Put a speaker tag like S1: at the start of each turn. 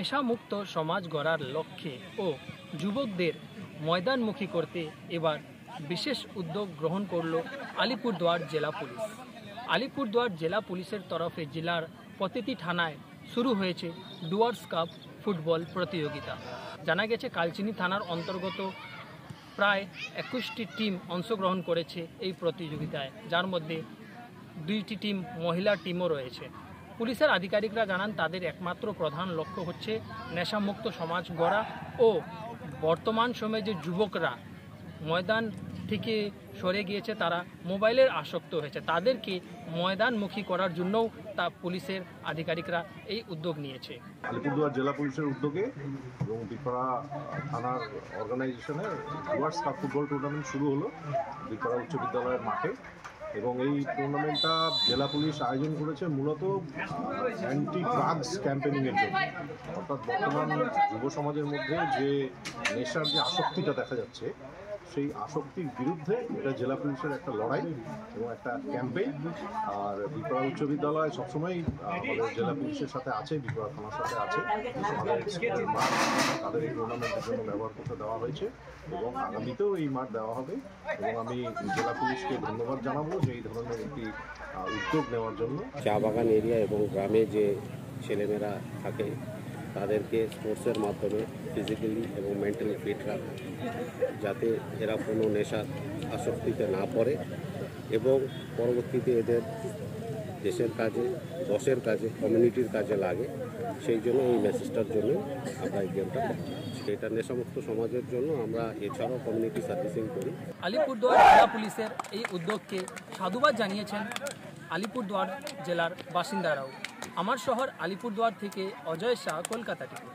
S1: নেশামুক্ত সমাজ গড়ার লক্ষ্যে ও যুবকদের ময়দানমুখী করতে এবার বিশেষ উদ্যোগ গ্রহণ করল আলিপুরদুয়ার জেলা পুলিশ। আলিপুরদুয়ার জেলা পুলিশের তরফে জেলার প্রতিটি থানায় শুরু হয়েছে ডুয়ার্স কাপ ফুটবল প্রতিযোগিতা। জানা গেছে কালচিনি থানার অন্তর্গত প্রায় 21টি টিম অংশগ্রহণ করেছে এই প্রতিযোগিতায়, যার মধ্যে 2টি টিম মহিলা টিমও রয়েছে। পুলিশের আধিকারিকরা জানান তাদের একমাত্র প্রধান লক্ষ্য হচ্ছে নেশামুক্ত সমাজ গড়া ও বর্তমান সময়ে যে যুবকরা ময়দান থেকে সরে গিয়েছে, তারা মোবাইলের আসক্ত হয়েছে, তাদেরকে ময়দানমুখী করার জন্যও পুলিশের আধিকারিকরা এই উদ্যোগ নিয়েছে।
S2: আলিপুরদুয়ার জেলা পুলিশের উদ্যোগে এবং বিপাড়া থানার অর্গানাইজেশনে ডুয়ার্স কাপ ফুটবল টুর্নামেন্ট শুরু হলো বিপাড়া উচ্চ বিদ্যালয়ের মাঠে। এবং এই টুর্নামেন্টটা জেলা পুলিশ আয়োজন করেছে মূলত অ্যান্টি ড্রাগস ক্যাম্পেনিংয়ের জন্য। অর্থাৎ বর্তমান যুব সমাজের মধ্যে যে নেশার যে আসক্তিটা দেখা যাচ্ছে, সেই আসক্তির বিরুদ্ধে এটা জেলা পুলিশের একটা লড়াই এবং একটা ক্যাম্পেইন। আর বিপাড়া উচ্চ বিদ্যালয় সবসময়ই আমাদের জেলা পুলিশের সাথে আছে, বিপাড়া থানার সাথে আছে। আমাদের স্কুলের মাঠ তাদের এই টুর্নামেন্টের জন্য ব্যবহার করতে দেওয়া হয়েছে এবং আগামীতেও এই মাঠ দেওয়া হবে। এবং আমি জেলা পুলিশকে ধন্যবাদ জানাবো যে এই ধরনের একটি উদ্যোগ নেওয়ার জন্য।
S3: চা বাগান এরিয়া এবং গ্রামে যে ছেলেমেয়েরা থাকে তাদেরকে স্পোর্টসের মাধ্যমে ফিজিক্যালি এবং মেন্টালি ফিট রাখা, যাতে এরা কোনো নেশার আসক্তিতে না পড়ে এবং পরবর্তীতে এদের দেশের কাজে, দশের কাজে, কমিউনিটির কাজে লাগে। সেই জন্য এই মেসেজটার জন্য আমরা এই গেমটা করছি। এটা নেশামুক্ত সমাজের জন্য আমরা এছাড়াও কমিউনিটি সার্ভিসিং করি।
S1: আলিপুরদুয়ার জেলা পুলিশের এই উদ্যোগকে সাধুবাদ জানিয়েছেন আলিপুরদুয়ার জেলার বাসিন্দারাও। আমার শহর আলিপুরদুয়ার থেকে অজয় শাহ, কলকাতা থেকে।